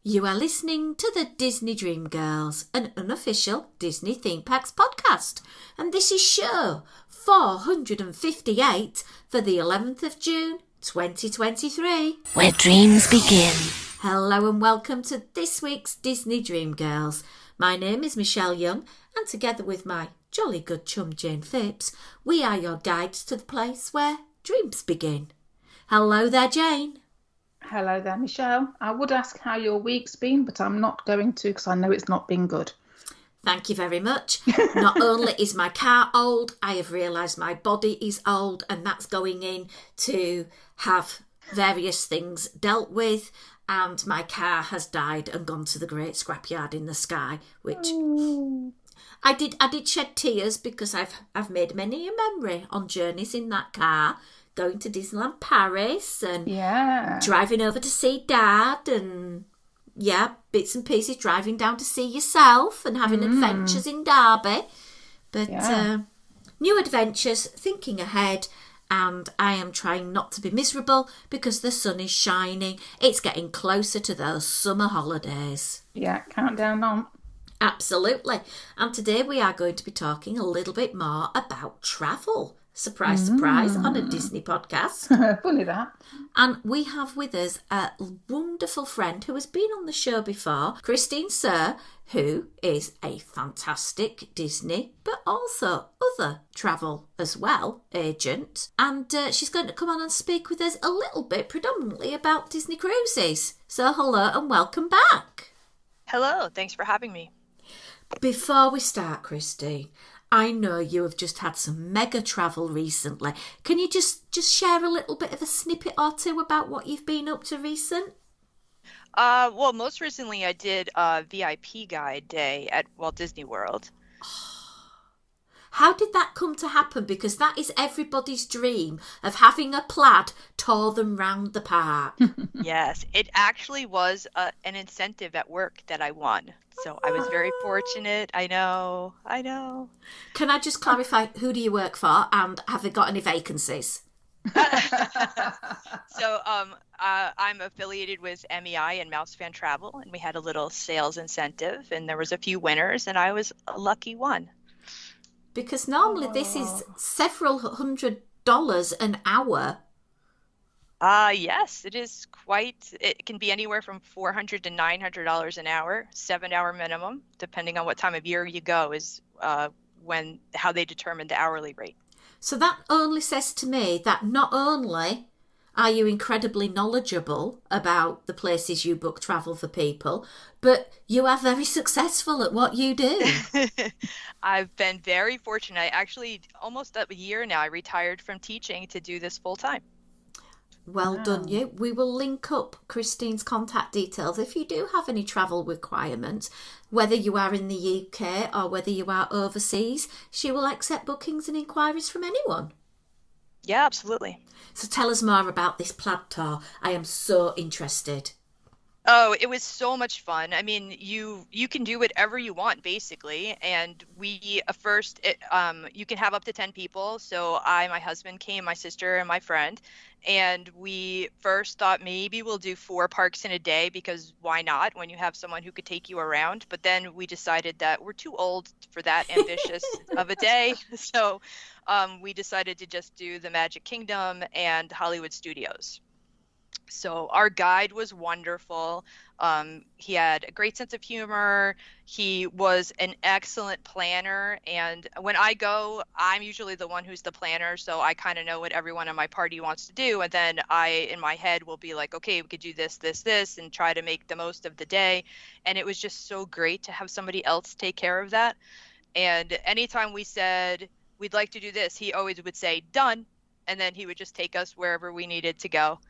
You are listening to the Disney Dream Girls, an unofficial Disney Theme Parks podcast, and this is show 458 for the 11th of June 2023. Where dreams begin. Hello and welcome to this week's Disney Dream Girls. My name is Michelle Young, and together with my jolly good chum Jane Phipps, we are your guides to the place where dreams begin. Hello there, Jane. Hello there, Michelle. I would ask how your week's been, but I'm not going to because I know it's not been good. Thank you very much. Not only is my car old, I have realised my body is old, and that's going in to have various things dealt with. And my car has died and gone to the great scrapyard in the sky, which I did shed tears because I've made many a memory on journeys in that car, going to Disneyland Paris and driving over to see Dad and bits and pieces, driving down to see yourself and having adventures in Derby. But new adventures, thinking ahead, and I am trying not to be miserable because the sun is shining. It's getting closer to those summer holidays. Yeah, countdown on. Absolutely. And today we are going to be talking a little bit more about travel. Surprise, surprise, on a Disney podcast. Funny that. And we have with us a wonderful friend who has been on the show before, Christine Sir, who is a fantastic Disney, but also other travel as well, agent. And she's going to come on and speak with us a little bit, predominantly about Disney cruises. So hello and welcome back. Hello, thanks for having me. Before we start, Christine, I know you have just had some mega travel recently. Can you just share a little bit of a snippet or two about what you've been up to recent? Well, most recently I did a VIP guide day at Walt Disney World. How did that come to happen? Because that is everybody's dream of having a plaid tour them round the park. Yes, it actually was an incentive at work that I won. So I was very fortunate. I know. Can I just clarify, who do you work for and have they got any vacancies? So I'm affiliated with MEI and Mouse Fan Travel, and we had a little sales incentive, and there was a few winners, and I was a lucky one. Because normally this is several $100s an hour. Yes, it is quite. It can be anywhere from $400 to $900 an hour, 7-hour minimum, depending on what time of year you go, is how they determine the hourly rate. So that only says to me that not only are you incredibly knowledgeable about the places you book travel for people, but you are very successful at what you do. I've been very fortunate. I actually, almost a year now, I retired from teaching to do this full time. Well done you. We will link up Christine's contact details if you do have any travel requirements, whether you are in the UK or whether you are overseas. She will accept bookings and inquiries from anyone. Yeah, absolutely. So tell us more about this plaid tour. I am so interested. Oh, it was so much fun. I mean, you can do whatever you want, basically. And we you can have up to 10 people. So my husband came, my sister, and my friend. And we first thought maybe we'll do 4 parks in a day because why not when you have someone who could take you around? But then we decided that we're too old for that ambitious of a day. So we decided to just do the Magic Kingdom and Hollywood Studios. So our guide was wonderful. He had a great sense of humor. He was an excellent planner. And when I go, I'm usually the one who's the planner. So I kind of know what everyone in my party wants to do. And then in my head, will be like, okay, we could do this, this, this, and try to make the most of the day. And it was just so great to have somebody else take care of that. And anytime we said, we'd like to do this, he always would say, done. And then he would just take us wherever we needed to go.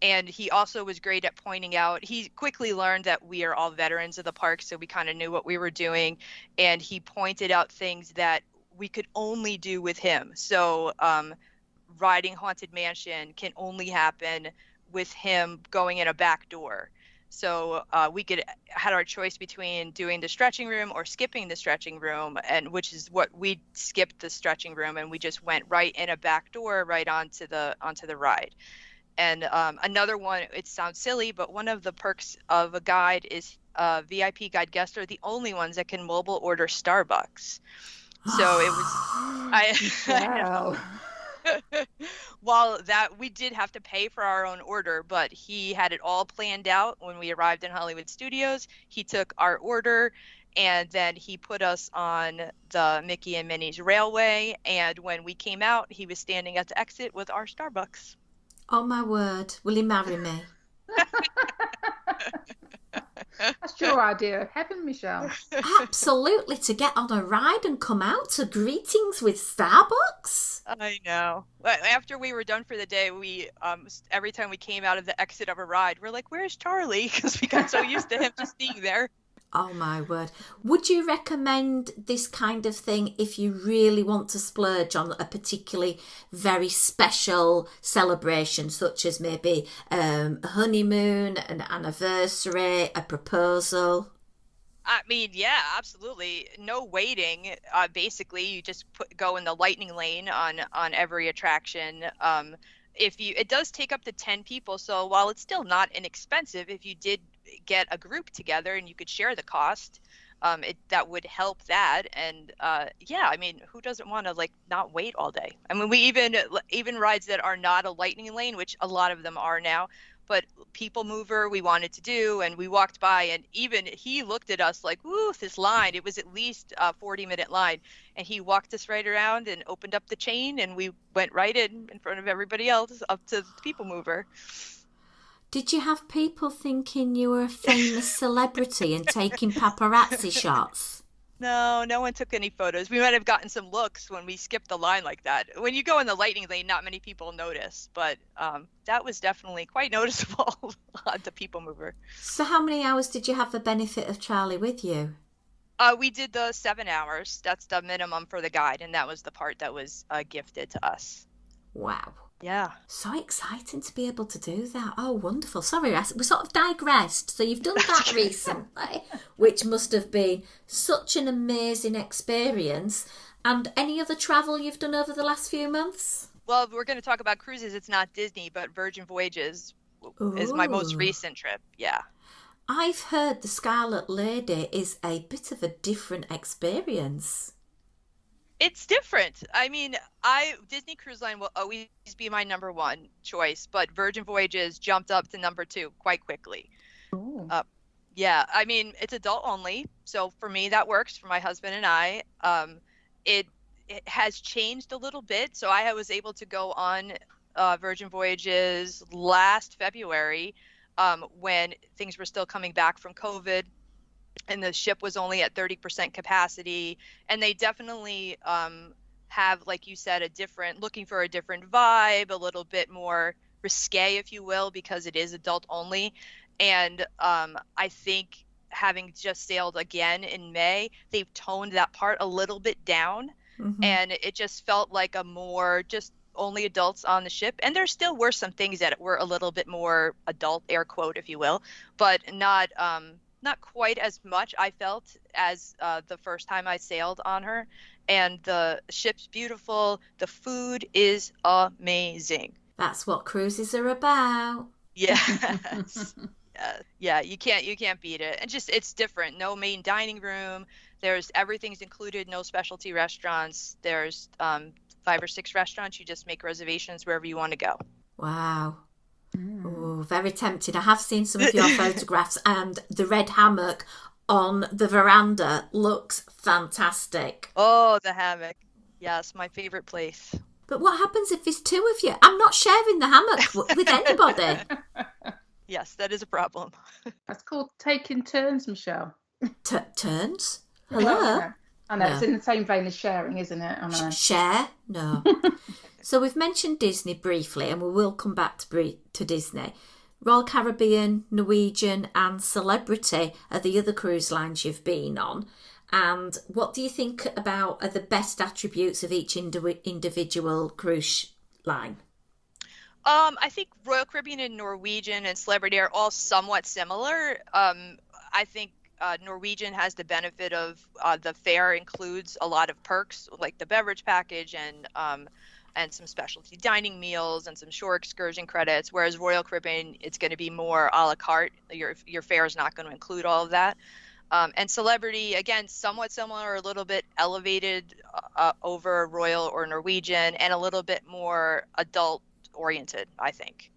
And he also was great at pointing out, he quickly learned that we are all veterans of the park, so we kind of knew what we were doing. And he pointed out things that we could only do with him. So riding Haunted Mansion can only happen with him going in a back door. So we had our choice between doing the stretching room or skipping the stretching room, and which is what we skipped the stretching room, and we just went right in a back door right onto the ride. And another one, it sounds silly, but one of the perks of a guide is VIP guide guests are the only ones that can mobile order Starbucks. So it was, I Wow. while that we did have to pay for our own order, but he had it all planned out when we arrived in Hollywood Studios. He took our order and then he put us on the Mickey and Minnie's Railway. And when we came out, he was standing at the exit with our Starbucks. Oh my word, will he marry me? That's your idea of heaven, Michelle. Absolutely, to get on a ride and come out to greetings with Starbucks. I know. After we were done for the day, we every time we came out of the exit of a ride, we're like, "Where's Charlie?" Because we got so used to him just being there. Oh my word. Would you recommend this kind of thing if you really want to splurge on a particularly very special celebration, such as maybe a honeymoon, an anniversary, a proposal? I mean, yeah, absolutely. No waiting. Basically, you just go in the lightning lane on every attraction. It does take up to 10 people, so while it's still not inexpensive, if you did get a group together and you could share the cost, that would help that. And yeah, I mean, who doesn't want to like not wait all day? I mean, we even rides that are not a lightning lane, which a lot of them are now, but People Mover we wanted to do, and we walked by and even he looked at us like, "Woo, this line." It was at least a 40-minute line, and he walked us right around and opened up the chain, and we went right in front of everybody else up to the People Mover. Did you have people thinking you were a famous celebrity and taking paparazzi shots? No, no one took any photos. We might have gotten some looks when we skipped the line like that. When you go in the lightning lane, not many people notice, but that was definitely quite noticeable on the People Mover. So how many hours did you have the benefit of Charlie with you? We did the 7 hours. That's the minimum for the guide, and that was the part that was gifted to us. Wow. Yeah. So exciting to be able to do that. Oh, wonderful. Sorry, we sort of digressed. So you've done that recently, which must have been such an amazing experience. And any other travel you've done over the last few months? Well, we're going to talk about cruises. It's not Disney, but Virgin Voyages is my most recent trip. Yeah. I've heard the Scarlet Lady is a bit of a different experience. It's different. I mean, Disney Cruise Line will always be my number one choice, but Virgin Voyages jumped up to number 2 quite quickly. Yeah, I mean, it's adult only, so for me that works for my husband and I. It has changed a little bit, so I was able to go on Virgin Voyages last February when things were still coming back from COVID. And the ship was only at 30% capacity, and they definitely have, like you said, looking for a different vibe, a little bit more risque, if you will, because it is adult only. And I think having just sailed again in May, they've toned that part a little bit down, and it just felt like a more just only adults on the ship. And there still were some things that were a little bit more adult, air quote, if you will, but not quite as much I felt as the first time I sailed on her. And the ship's beautiful. The food is amazing. That's what cruises are about. Yes. Yeah, you can't beat it. And just it's different. No main dining room. Everything's included. No specialty restaurants. There's 5 or 6 restaurants. You just make reservations wherever you want to go. Wow. Oh, very tempting. I have seen some of your photographs, and the red hammock on the veranda looks fantastic. Oh, the hammock. Yes, my favorite place. But what happens if there's 2 of you? I'm not sharing the hammock with anybody. Yes, that is a problem. That's called taking turns, Michelle. Turns? Hello? Well, I know, No. it's in the same vein as sharing, isn't it? I know. Share? No. So we've mentioned Disney briefly, and we will come back to Disney. Royal Caribbean, Norwegian and Celebrity are the other cruise lines you've been on. And what do you think are the best attributes of each individual cruise line? I think Royal Caribbean and Norwegian and Celebrity are all somewhat similar. I think Norwegian has the benefit of the fare includes a lot of perks like the beverage package and and some specialty dining meals and some shore excursion credits, whereas Royal Caribbean, it's going to be more a la carte. Your fare is not going to include all of that. And Celebrity, again, somewhat similar, a little bit elevated over Royal or Norwegian, and a little bit more adult oriented, I think.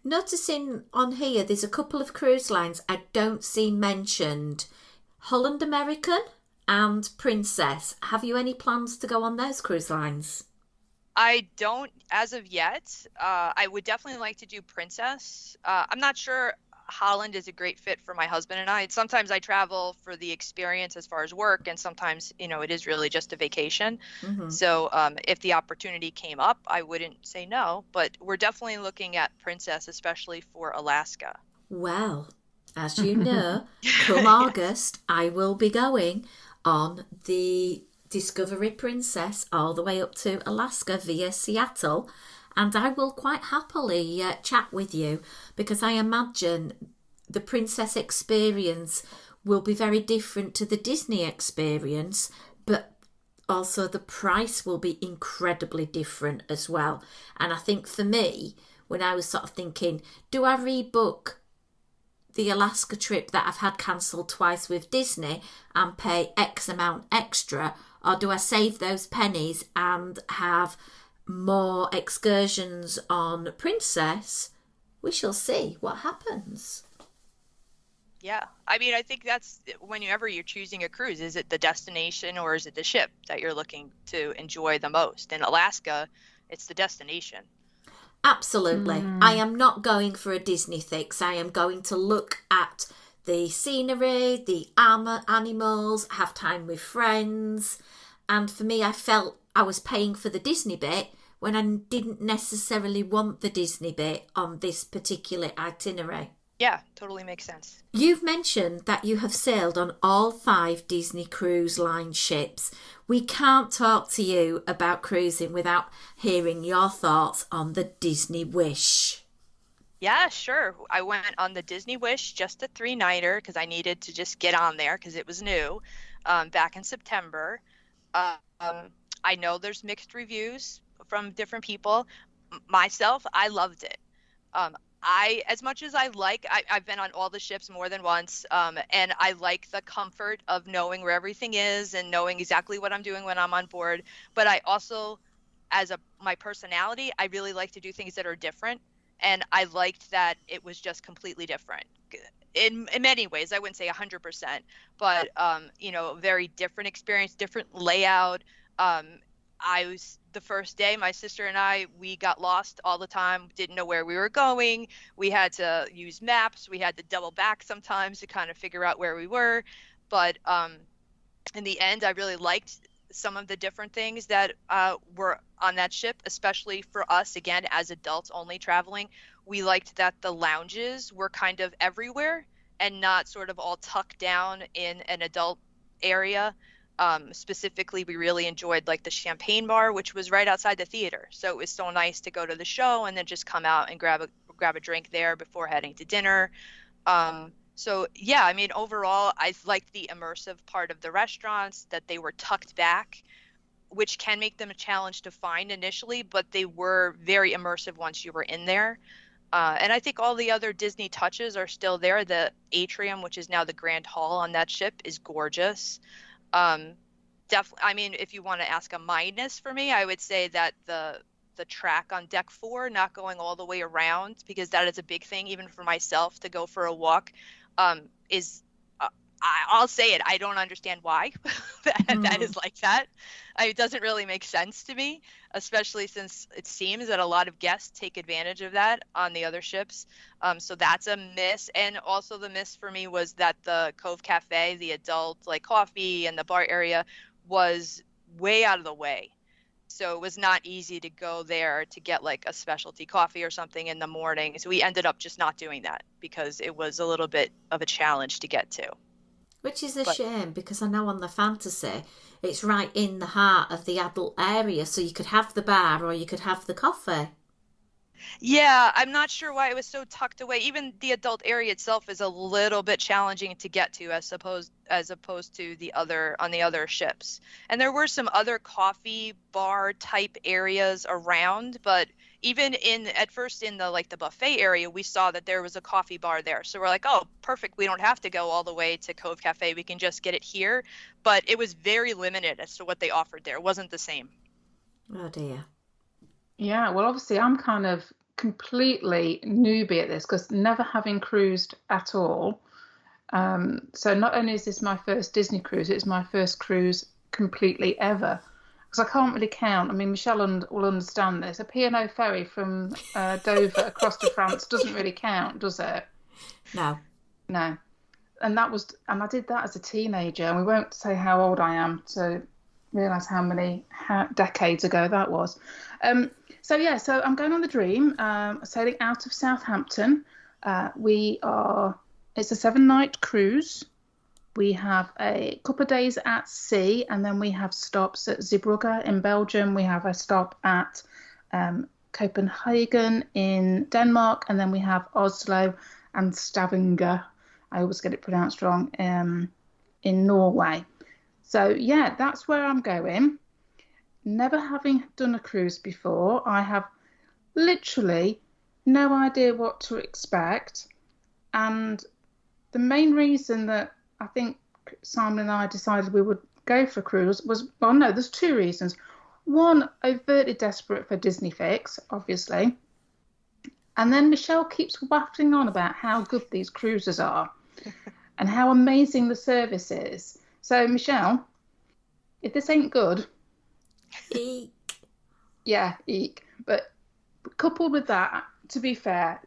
Noticing on here, there's a couple of cruise lines I don't see mentioned. Holland American and Princess. Have you any plans to go on those cruise lines? I don't as of yet. I would definitely like to do Princess. I'm not sure Holland is a great fit for my husband and I. Sometimes I travel for the experience as far as work, and sometimes, it is really just a vacation. Mm-hmm. So if the opportunity came up, I wouldn't say no, but we're definitely looking at Princess, especially for Alaska. Well, as you know, come August, I will be going on the Discovery Princess all the way up to Alaska via Seattle. And I will quite happily chat with you, because I imagine the Princess experience will be very different to the Disney experience, but also the price will be incredibly different as well. And I think for me, when I was sort of thinking, do I rebook the Alaska trip that I've had cancelled twice with Disney and pay X amount extra, or do I save those pennies and have more excursions on Princess? We shall see what happens. Yeah, I mean, I think that's whenever you're choosing a cruise, is it the destination or is it the ship that you're looking to enjoy the most? In Alaska, it's the destination. Absolutely. I am not going for a Disney fix. I am going to look at the scenery, the animals, have time with friends. And for me, I felt I was paying for the Disney bit when I didn't necessarily want the Disney bit on this particular itinerary. Yeah, totally makes sense. You've mentioned that you have sailed on all 5 Disney Cruise Line ships. We can't talk to you about cruising without hearing your thoughts on the Disney Wish. Yeah, sure. I went on the Disney Wish, just a 3-nighter, because I needed to just get on there because it was new, back in September. I know there's mixed reviews from different people. Myself, I loved it. As much as I've been on all the ships more than once, and I like the comfort of knowing where everything is and knowing exactly what I'm doing when I'm on board. But I also, my personality, I really like to do things that are different. And I liked that it was just completely different. In many ways, I wouldn't say 100%, but, very different experience, different layout. The first day, my sister and we got lost all the time, didn't know where we were going. We had to use maps. We had to double back sometimes to kind of figure out where we were. But in the end, I really liked some of the different things that were on that ship, especially for us, again, as adults only traveling. We liked that the lounges were kind of everywhere and not sort of all tucked down in an adult area. Specifically, we really enjoyed like the champagne bar, which was right outside the theater. So it was so nice to go to the show and then just come out and grab a drink there before heading to dinner. So yeah, I mean, overall, I liked the immersive part of the restaurants, that they were tucked back, which can make them a challenge to find initially, but they were very immersive once you were in there. And I think all the other Disney touches are still there. The atrium, which is now the Grand Hall on that ship, is gorgeous. Definitely, I mean, if you want to ask a minus for me, I would say that the track on deck 4, not going all the way around, because that is a big thing, even for myself, to go for a walk, is, I'll say it, I don't understand why that is like that. It doesn't really make sense to me, especially since it seems that a lot of guests take advantage of that on the other ships. So that's a miss. And also the miss for me was that the Cove Cafe, the adult like coffee and the bar area, was way out of the way. So it was not easy to go there to get like a specialty coffee or something in the morning. So we ended up just not doing that because it was a little bit of a challenge to get to. Which is a shame, because I know on the Fantasy, it's right in the heart of the adult area, so you could have the bar or you could have the coffee. Yeah, I'm not sure why it was so tucked away. Even the adult area itself is a little bit challenging to get to as opposed to the other on the other ships. And there were some other coffee bar type areas around, but even in at first in the like the buffet area, we saw that there was a coffee bar there. So we're like, "Oh, perfect. We don't have to go all the way to Cove Cafe. We can just get it here." But it was very limited as to what they offered there. It wasn't the same. Oh dear. Yeah, well, obviously, I'm kind of completely newbie at this because never having cruised at all. So not only is this my first Disney cruise, it's my first cruise completely ever. Because I can't really count. I mean, Michelle will understand this. A P&O ferry from Dover across to France doesn't really count, does it? No. No. And I did that as a teenager. And we won't say how old I am to realise how many decades ago that was. So I'm going on the Dream, sailing out of Southampton. It's a 7-night cruise. We have a couple of days at sea, and then we have stops at Zeebrugge in Belgium. We have a stop at Copenhagen in Denmark, and then we have Oslo and Stavanger. I always get it pronounced wrong, in Norway. So yeah, that's where I'm going. Never having done a cruise before, I have literally no idea what to expect. And the main reason that I think Simon and I decided we would go for a cruise was, well, no, there's two reasons. One, overtly desperate for Disney fix, obviously. And then Michelle keeps wafting on about how good these cruises are and how amazing the service is. So, Michelle, if this ain't good, Eek. yeah, eek. But coupled with that, to be fair,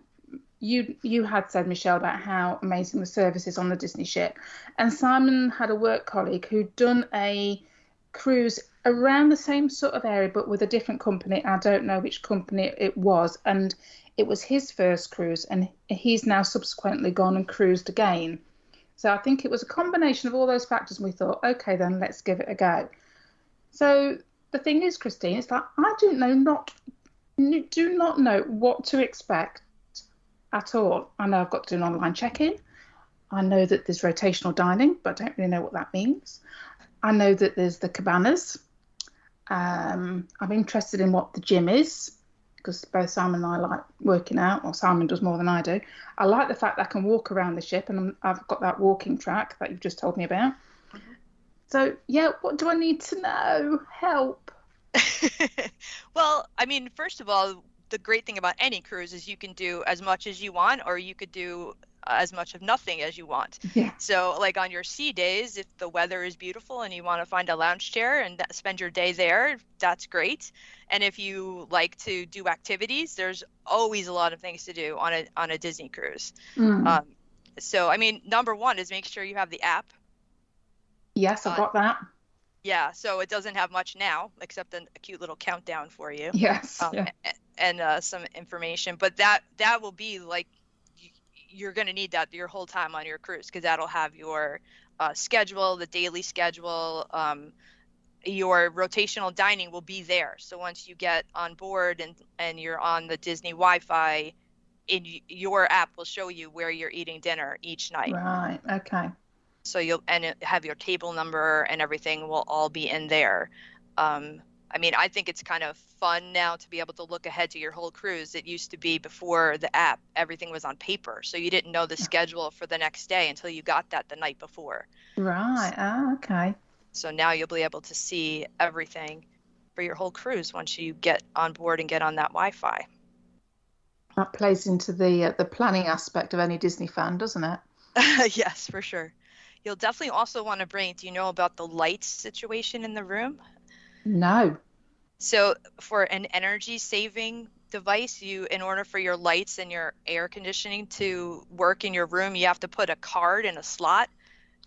you had said, Michelle, about how amazing the service is on the Disney ship. And Simon had a work colleague who'd done a cruise around the same sort of area, but with a different company. I don't know which company it was. And it was his first cruise, and he's now subsequently gone and cruised again. So I think it was a combination of all those factors, and we thought, okay, then let's give it a go. So the thing is, Christine, it's like I do not know what to expect at all. I know I've got to do an online check-in. I know that there's rotational dining, but I don't really know what that means. I know that there's the cabanas. I'm interested in what the gym is, because both Simon and I like working out. Well, Simon does more than I do. I like the fact that I can walk around the ship, and I've got that walking track that you've just told me about. Mm-hmm. So, yeah, what do I need to know? Help. Well, I mean, first of all, the great thing about any cruise is you can do as much as you want, or you could do as much of nothing as you want. Yeah. So like on your sea days, if the weather is beautiful and you want to find a lounge chair and spend your day there, that's great. And if you like to do activities, there's always a lot of things to do on a Disney cruise. So I mean, number one is make sure you have the app. Yes, I've got that. Yeah, so it doesn't have much now except a cute little countdown for you. Yes. And some information, but that will be like you're going to need that your whole time on your cruise, because that'll have your schedule, the daily schedule, your rotational dining will be there. So once you get on board and you're on the Disney Wi-Fi, your app will show you where you're eating dinner each night. Right. Okay. So you'll have your table number and everything will all be in there. I mean, I think it's kind of fun now to be able to look ahead to your whole cruise. It used to be before the app, everything was on paper. So you didn't know the schedule for the next day until you got that the night before. Right. Okay. So now you'll be able to see everything for your whole cruise once you get on board and get on that Wi-Fi. That plays into the planning aspect of any Disney fan, doesn't it? Yes, for sure. You'll definitely also want to bring, do you know about the lights situation in the room? No. So for an energy saving device, in order for your lights and your air conditioning to work in your room, you have to put a card in a slot.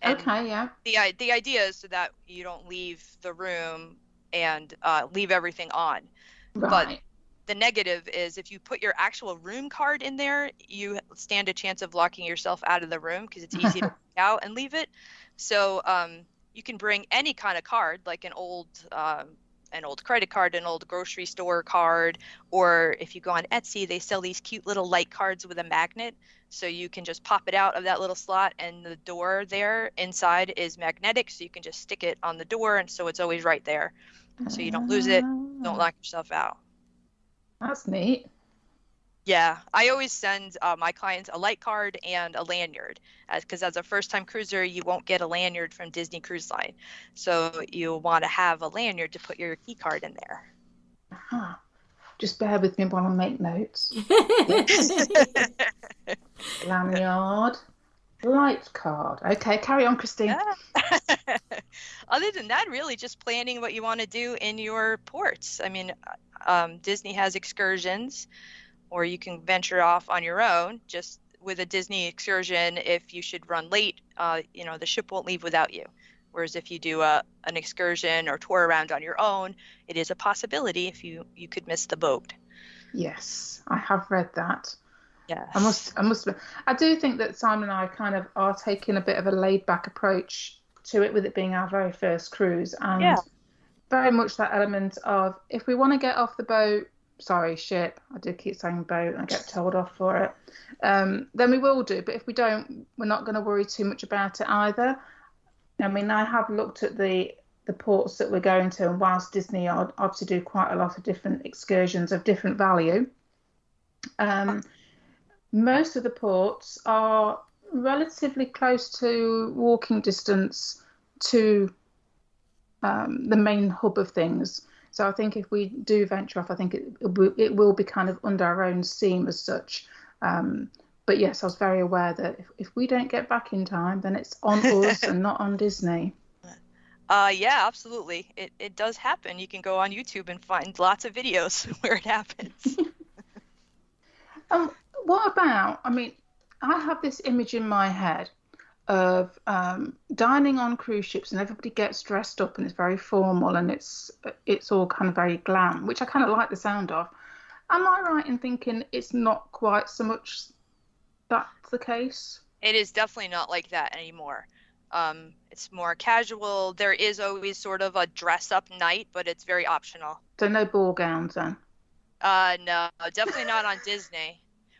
And okay, yeah. The idea is so that you don't leave the room and leave everything on. Right. But the negative is if you put your actual room card in there, you stand a chance of locking yourself out of the room because it's easy to walk out and leave it. So you can bring any kind of card, like an old an old credit card, an old grocery store card, or if you go on Etsy, they sell these cute little light cards with a magnet. So you can just pop it out of that little slot, and the door there inside is magnetic, so you can just stick it on the door, and so it's always right there. So you don't lose it, don't lock yourself out. That's neat. Yeah, I always send my clients a light card and a lanyard, because as a first-time cruiser, you won't get a lanyard from Disney Cruise Line. So you want to have a lanyard to put your key card in there. Uh-huh. Just bear with me while I make notes. Lanyard, light card. Okay, carry on, Christine. Yeah. Other than that, really just planning what you want to do in your ports. I mean, Disney has excursions, or you can venture off on your own. Just with a Disney excursion, if you should run late, the ship won't leave without you. Whereas if you do an excursion or tour around on your own, it is a possibility if you could miss the boat. Yes, I have read that. Yes. I do think that Simon and I kind of are taking a bit of a laid back approach to it, with it being our very first cruise, and very much that element of, if we want to get off the boat, ship, I do keep saying boat and I get told off for it, then we will do. But if we don't, we're not going to worry too much about it either. I mean, I have looked at the ports that we're going to, and whilst Disney obviously do quite a lot of different excursions of different value, most of the ports are relatively close to walking distance to the main hub of things. So I think if we do venture off, I think it will be kind of under our own steam as such. But yes, I was very aware that if we don't get back in time, then it's on us and not on Disney. Yeah, absolutely. It does happen. You can go on YouTube and find lots of videos where it happens. What about, I mean, I have this image in my head of dining on cruise ships, and everybody gets dressed up and it's very formal and it's all kind of very glam, which I kind of like the sound of. Am I right in thinking it's not quite so much that's the case? It is definitely not like that anymore. It's more casual. There is always sort of a dress-up night, but it's very optional. So no ball gowns then? No, definitely not on Disney.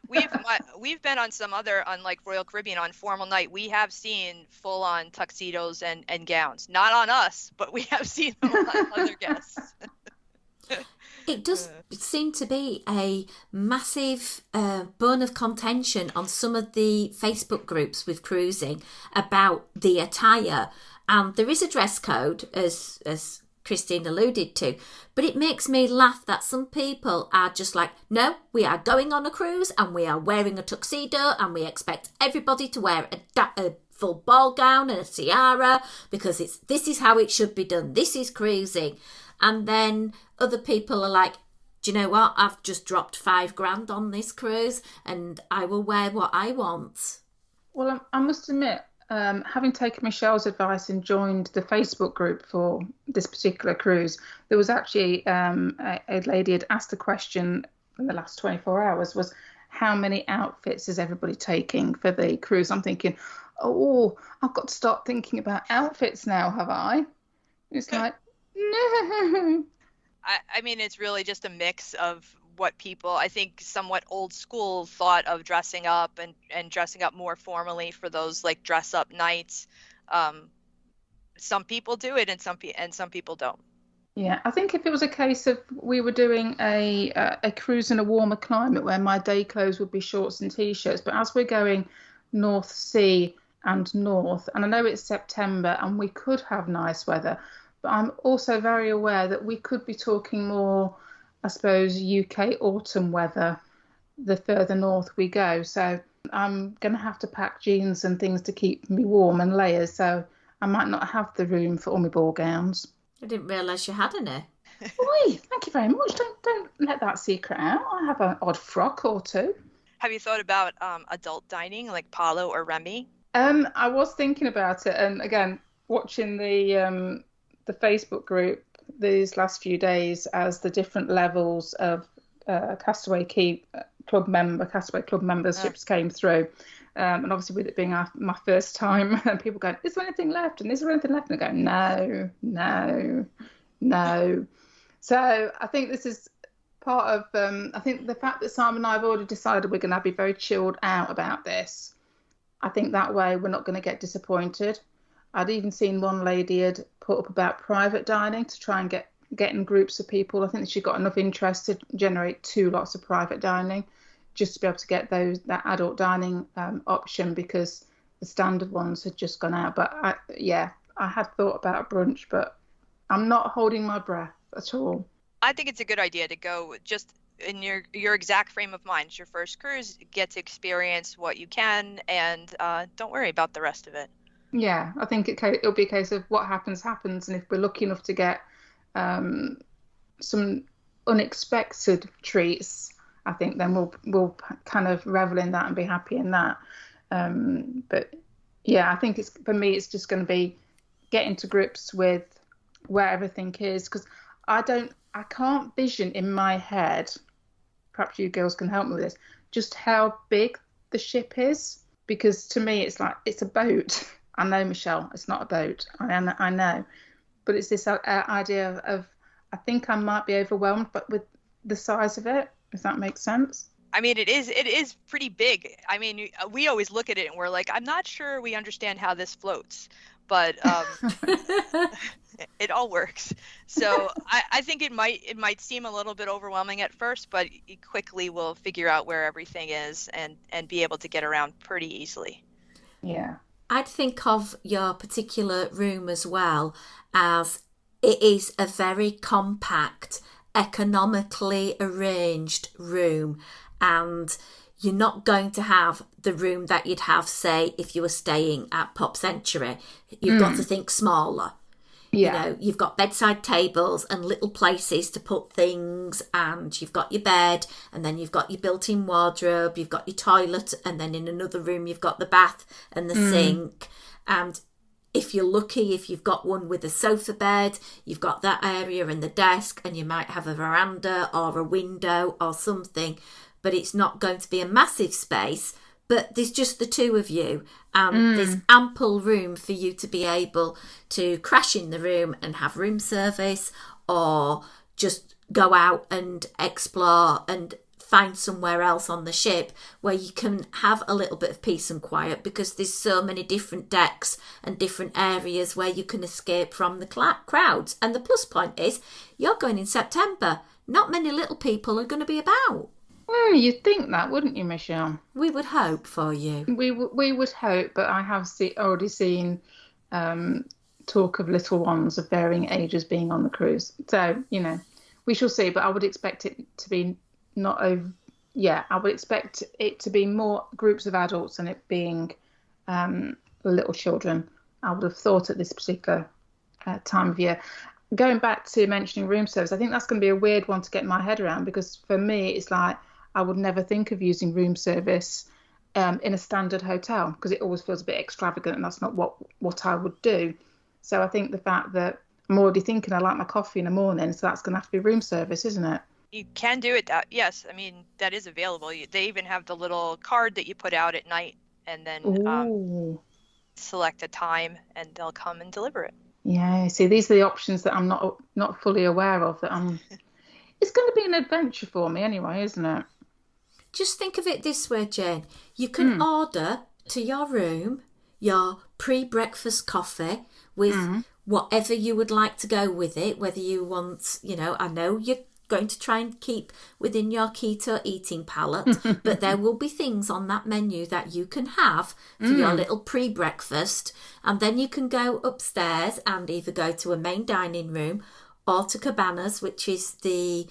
We've been on like Royal Caribbean on formal night. We have seen full-on tuxedos and gowns. Not on us, but we have seen them on other guests. It does seem to be a massive bone of contention on some of the Facebook groups with cruising about the attire. And there is a dress code, as Christine alluded to, but it makes me laugh that some people are just like, no, we are going on a cruise and we are wearing a tuxedo and we expect everybody to wear a full ball gown and a tiara because this is how it should be done. This is cruising. And then other people are like, do you know what? I've just dropped $5,000 on this cruise and I will wear what I want. Well, I must admit, having taken Michelle's advice and joined the Facebook group for this particular cruise, there was actually a lady had asked a question in the last 24 hours was, how many outfits is everybody taking for the cruise? I'm thinking, oh, I've got to start thinking about outfits now, have I? It's like, no. I mean, it's really just a mix of what people, I think, somewhat old school thought of dressing up and dressing up more formally for those like dress up nights. Some people do it and some people don't. Yeah, I think if it was a case of we were doing a cruise in a warmer climate where my day clothes would be shorts and t-shirts, but as we're going North Sea and north, and I know it's September and we could have nice weather, but I'm also very aware that we could be talking more, I suppose, UK autumn weather the further north we go. So I'm going to have to pack jeans and things to keep me warm and layers. So I might not have the room for all my ball gowns. I didn't realise you had any. Oi, thank you very much. Don't let that secret out. I have an odd frock or two. Have you thought about adult dining like Palo or Remy? I was thinking about it, and again, watching the Facebook group these last few days as the different levels of Castaway Club memberships came through. And obviously with it being my first time, and people going, is there anything left? And is there anything left? And I go, no. So I think this is part of, I think the fact that Simon and I have already decided we're going to be very chilled out about this, I think that way we're not going to get disappointed. I'd even seen one lady had put up about private dining to try and get in groups of people. I think she got enough interest to generate 2 lots of private dining, just to be able to get that adult dining option, because the standard ones had just gone out. But I had thought about a brunch, but I'm not holding my breath at all. I think it's a good idea to go just in your exact frame of mind. It's your first cruise, get to experience what you can, and don't worry about the rest of it. Yeah, I think it'll be a case of what happens, and if we're lucky enough to get some unexpected treats, I think then we'll kind of revel in that and be happy in that. But yeah, I think for me it's just going to be getting to grips with where everything is, because I can't vision in my head, perhaps you girls can help me with this, just how big the ship is, because to me it's like it's a boat. I know, Michelle, it's not a boat. I know, but it's this idea of I think I might be overwhelmed, but with the size of it, if that makes sense. I mean, it is pretty big. I mean, we always look at it and we're like, I'm not sure we understand how this floats, but it all works. So I think it might seem a little bit overwhelming at first, but you quickly will figure out where everything is and be able to get around pretty easily. Yeah. I'd think of your particular room as well as it is a very compact, economically arranged room, and you're not going to have the room that you'd have, say, if you were staying at Pop Century. You've got to think smaller. Yeah. You know, you've got bedside tables and little places to put things, and you've got your bed, and then you've got your built-in wardrobe, you've got your toilet, and then in another room you've got the bath and the sink. And if you're lucky, if you've got one with a sofa bed, you've got that area and the desk, and you might have a veranda or a window or something, but it's not going to be a massive space. But there's just the two of you, and there's ample room for you to be able to crash in the room and have room service, or just go out and explore and find somewhere else on the ship where you can have a little bit of peace and quiet, because there's so many different decks and different areas where you can escape from the crowds. And the plus point is you're going in September. Not many little people are going to be about. Well, you'd think that, wouldn't you, Michelle? We would hope for you. We would hope, but I have already seen talk of little ones of varying ages being on the cruise. So, you know, we shall see, but I would expect it to be not over. Yeah, I would expect it to be more groups of adults than it being little children. I would have thought at this particular time of year. Going back to mentioning room service, I think that's going to be a weird one to get my head around, because for me, it's like I would never think of using room service in a standard hotel, because it always feels a bit extravagant, and that's not what I would do. So I think the fact that I'm already thinking I like my coffee in the morning, so that's going to have to be room service, isn't it? You can do it. Yes, I mean, that is available. They even have the little card that you put out at night, and then select a time, and they'll come and deliver it. Yeah, see, these are the options that I'm not fully aware of. It's going to be an adventure for me anyway, isn't it? Just think of it this way, Jane. You can order to your room your pre-breakfast coffee with whatever you would like to go with it, whether you want, you know, I know you're going to try and keep within your keto eating palette, but there will be things on that menu that you can have for your little pre-breakfast, and then you can go upstairs and either go to a main dining room or to Cabanas, which is the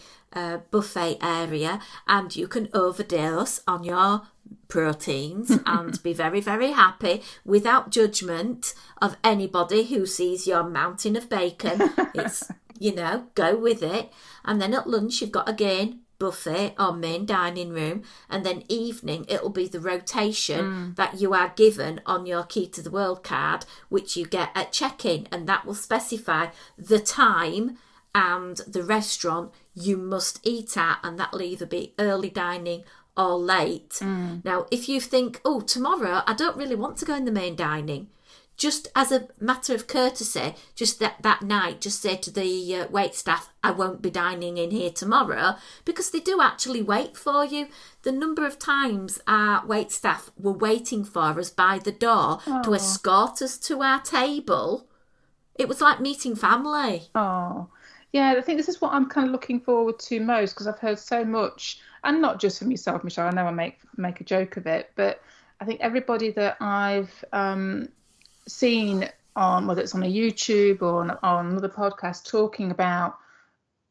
buffet area, and you can overdose on your proteins and be very, very happy without judgment of anybody who sees your mountain of bacon. It's, you know, go with it. And then at lunch you've got, again, buffet or main dining room, and then evening it'll be the rotation that you are given on your Key to the World card, which you get at check-in, and that will specify the time and the restaurant you must eat at, and that'll either be early dining or late. Now, if you think, oh, tomorrow I don't really want to go in the main dining, just as a matter of courtesy, just that night, just say to the wait staff, I won't be dining in here tomorrow, because they do actually wait for you. The number of times our wait staff were waiting for us by the door to escort us to our table, it was like meeting family. Oh, yeah, I think this is what I'm kind of looking forward to most, because I've heard so much, and not just from yourself, Michelle. I know I make a joke of it, but I think everybody that I've seen on, whether it's on a YouTube or on another podcast, talking about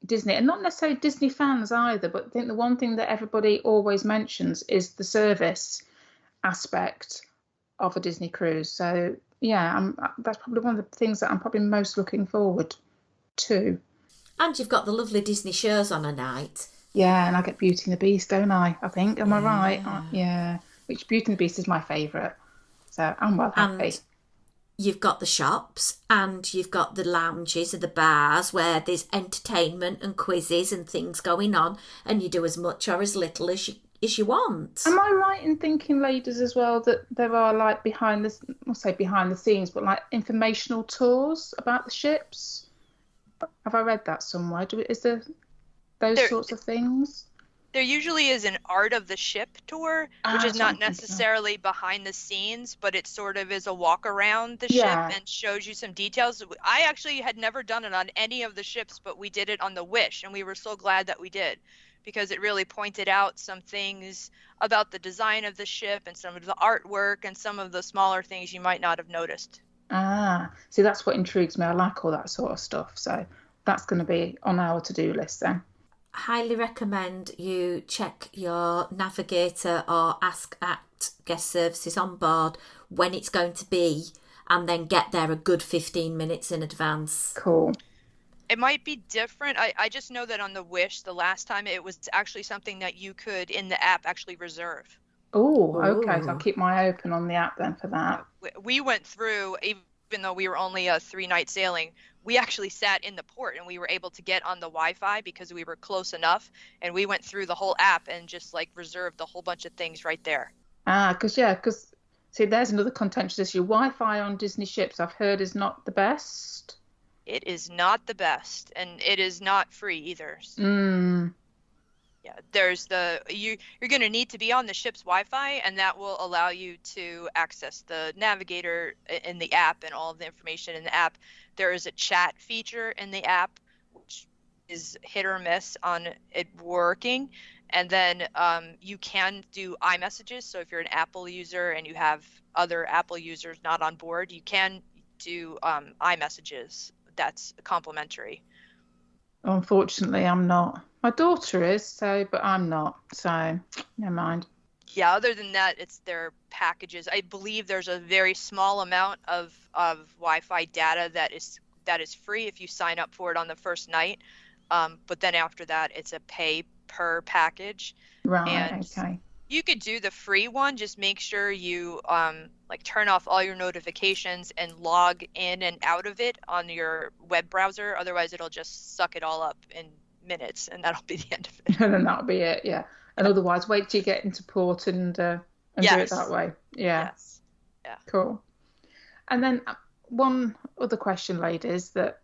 Disney, and not necessarily Disney fans either, but I think the one thing that everybody always mentions is the service aspect of a Disney cruise. So yeah, that's probably one of the things that I'm probably most looking forward to. And you've got the lovely Disney shows on a night. Yeah, and I get Beauty and the Beast, don't I? I think, am I right? Yeah, which Beauty and the Beast is my favourite. So I'm well happy. And you've got the shops, and you've got the lounges and the bars where there's entertainment and quizzes and things going on, and you do as much or as little as you want. Am I right in thinking, ladies, as well, that there are like behind the scenes, but like informational tours about the ships? Have I read that somewhere? Is there those sorts of things? There usually is an art of the ship tour, which is not necessarily behind the scenes, but it sort of is a walk around the ship and shows you some details. I actually had never done it on any of the ships, but we did it on the Wish, and we were so glad that we did, because it really pointed out some things about the design of the ship and some of the artwork and some of the smaller things you might not have noticed. See, that's what intrigues me. I like all that sort of stuff. So that's going to be on our to-do list then. Highly recommend you check your navigator or ask at guest services on board when it's going to be, and then get there a good 15 minutes in advance. Cool. It might be different. I just know that on the Wish, the last time, it was actually something that you could, in the app, actually reserve. Oh, okay. So I'll keep my eye open on the app then for that. We went through, even though we were only a 3-night sailing, we actually sat in the port and we were able to get on the Wi-Fi because we were close enough. And we went through the whole app and just like reserved a whole bunch of things right there. Because see, there's another contentious issue. Wi-Fi on Disney ships, I've heard, is not the best. It is not the best, and it is not free either. Yeah, there's you're going to need to be on the ship's Wi-Fi, and that will allow you to access the navigator in the app and all of the information in the app. There is a chat feature in the app, which is hit or miss on it working. And then you can do iMessages. So if you're an Apple user and you have other Apple users not on board, you can do iMessages. That's complimentary. Unfortunately, I'm not. My daughter is, but I'm not. So, never mind. Yeah, other than that, it's their packages. I believe there's a very small amount of Wi-Fi data that is free if you sign up for it on the first night. But then after that, it's a pay per package. Right, and okay. You could do the free one. Just make sure you turn off all your notifications and log in and out of it on your web browser. Otherwise, it'll just suck it all up in minutes, and that'll be the end of it. And then that'll be it, yeah. And otherwise, wait till you get into port and do it that way. Yeah. Yes. Yeah. Cool. And then one other question, ladies, that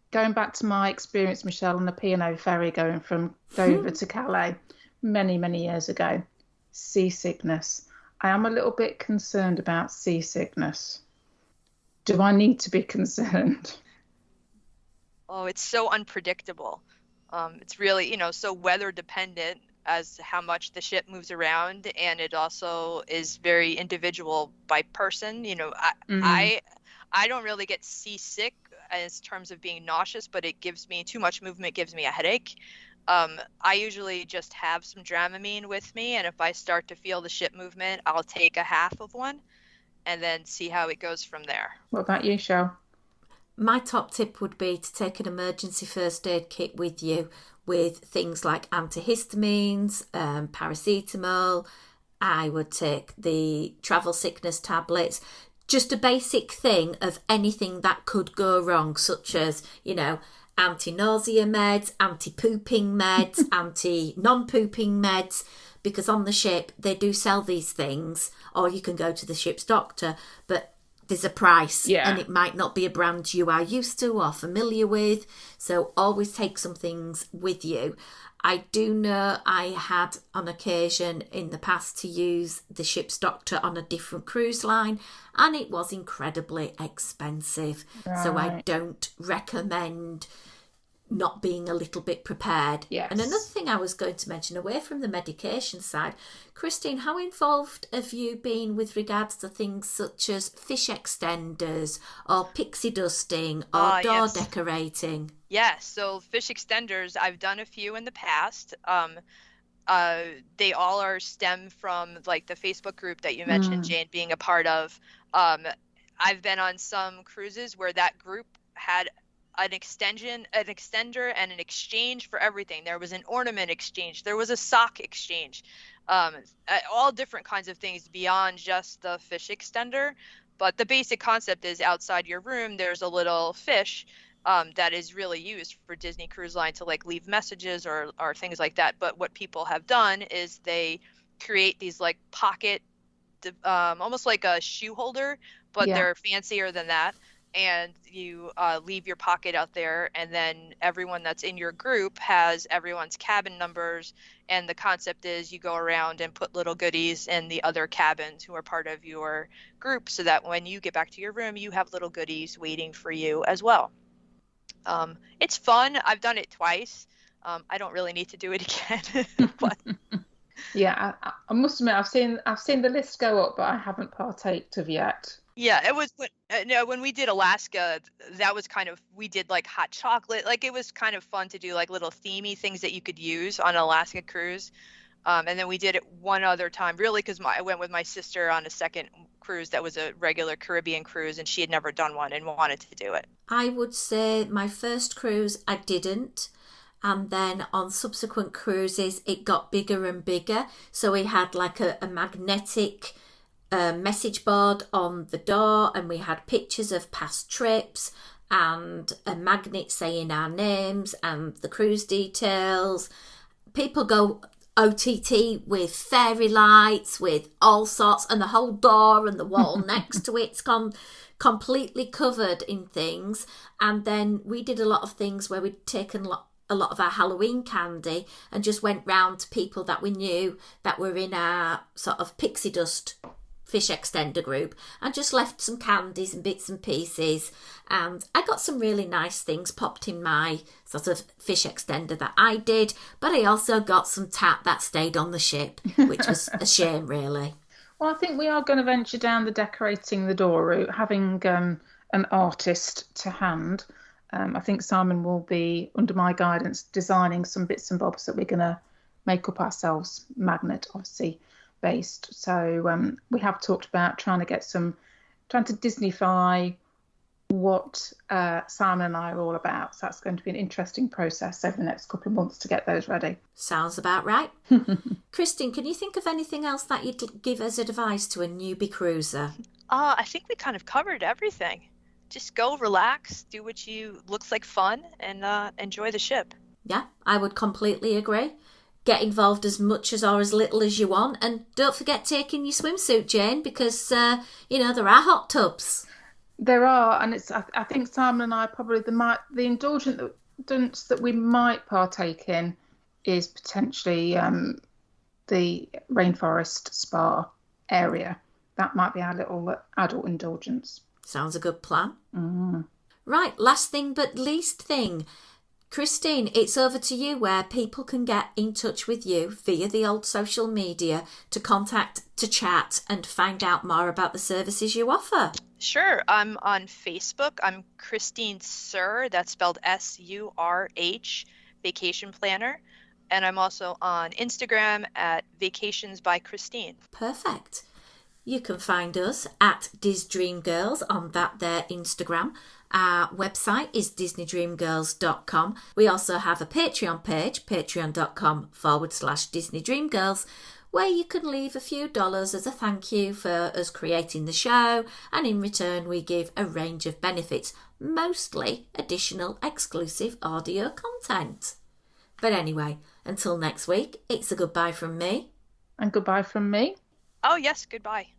going back to my experience, Michelle, on the P&O ferry going from Dover to Calais many, many years ago, seasickness. I am a little bit concerned about seasickness. Do I need to be concerned? Oh, it's so unpredictable. It's really, so weather dependent as to how much the ship moves around, and it also is very individual by person. I don't really get seasick as terms of being nauseous, but it gives me too much movement, gives me a headache. I usually just have some Dramamine with me, and if I start to feel the ship movement, I'll take a half of one and then see how it goes from there. What about you, Shell? My top tip would be to take an emergency first aid kit with you with things like antihistamines, paracetamol. I would take the travel sickness tablets, just a basic thing of anything that could go wrong, such as, anti-nausea meds, anti-pooping meds, anti-non-pooping meds, because on the ship they do sell these things, or you can go to the ship's doctor, but there's a price, Yeah. and it might not be a brand you are used to or familiar with. So always take some things with you. I do know I had on occasion in the past to use the Ship's Doctor on a different cruise line, and it was incredibly expensive. So I Right. don't recommend not being a little bit prepared. Yes. And another thing I was going to mention, away from the medication side, Christine, how involved have you been with regards to things such as fish extenders or pixie dusting or door Yes. decorating? Yes, so fish extenders, I've done a few in the past. They all are stem from like the Facebook group that you mentioned, Jane, being a part of. I've been on some cruises where that group had an extender, and an exchange for everything. There was an ornament exchange. There was a sock exchange. All different kinds of things beyond just the fish extender. But the basic concept is outside your room, there's a little fish that is really used for Disney Cruise Line to like leave messages or things like that. But what people have done is they create these like pocket, almost like a shoe holder, but Yeah. they're fancier than that. And you leave your pocket out there, and then everyone that's in your group has everyone's cabin numbers. And the concept is you go around and put little goodies in the other cabins who are part of your group, so that when you get back to your room, you have little goodies waiting for you as well. It's fun. I've done it twice. I don't really need to do it again. But Yeah, I must admit, I've seen the list go up, but I haven't partaked of yet. yeah, it was when we did Alaska, that was kind of, we did like hot chocolate. Like it was kind of fun to do like little themey things that you could use on an Alaska cruise. And then we did it one other time, really, because I went with my sister on a second cruise that was a regular Caribbean cruise, and she had never done one and wanted to do it. I would say my first cruise I didn't, and then on subsequent cruises it got bigger and bigger. So we had like a magnetic message board on the door, and we had pictures of past trips and a magnet saying our names and the cruise details. People go OTT with fairy lights, with all sorts, and the whole door and the wall next to it's completely covered in things. And then we did a lot of things where we'd taken a lot of our Halloween candy and just went round to people that we knew that were in our sort of pixie dust fish extender group, and just left some candies and bits and pieces. And I got some really nice things popped in my sort of fish extender that I did, but I also got some tat that stayed on the ship, which was a shame, really. Well, I think we are going to venture down the decorating the door route, having an artist to hand. I think Simon will be, under my guidance, designing some bits and bobs that we're going to make up ourselves, magnet, obviously, based. So we have talked about trying to Disneyfy what Simon and I are all about. So that's going to be an interesting process over the next couple of months to get those ready. Sounds about right. Christine, can you think of anything else that you'd give as advice to a newbie cruiser? I think we kind of covered everything. Just go relax, do what looks like fun, and enjoy the ship. Yeah, I would completely agree. Get involved as much as or as little as you want, and don't forget taking your swimsuit, Jane, because there are hot tubs. There are, and I think Simon and I probably the indulgence that we might partake in is potentially the rainforest spa area. That might be our little adult indulgence. Sounds a good plan. Mm. Right, last thing but least thing. Christine, it's over to you, where people can get in touch with you via the old social media to contact, to chat, and find out more about the services you offer. Sure. I'm on Facebook. I'm Christine Surr. That's spelled SURH, Vacation Planner. And I'm also on Instagram at Vacations by Christine. Perfect. You can find us at DisDreamGirls on that there Instagram. Our website is disneydreamgirls.com. We also have a Patreon page, patreon.com/DisneyDreamGirls, where you can leave a few dollars as a thank you for us creating the show, and in return we give a range of benefits, mostly additional exclusive audio content. But anyway, until next week, it's a goodbye from me. And goodbye from me. Oh, yes, goodbye.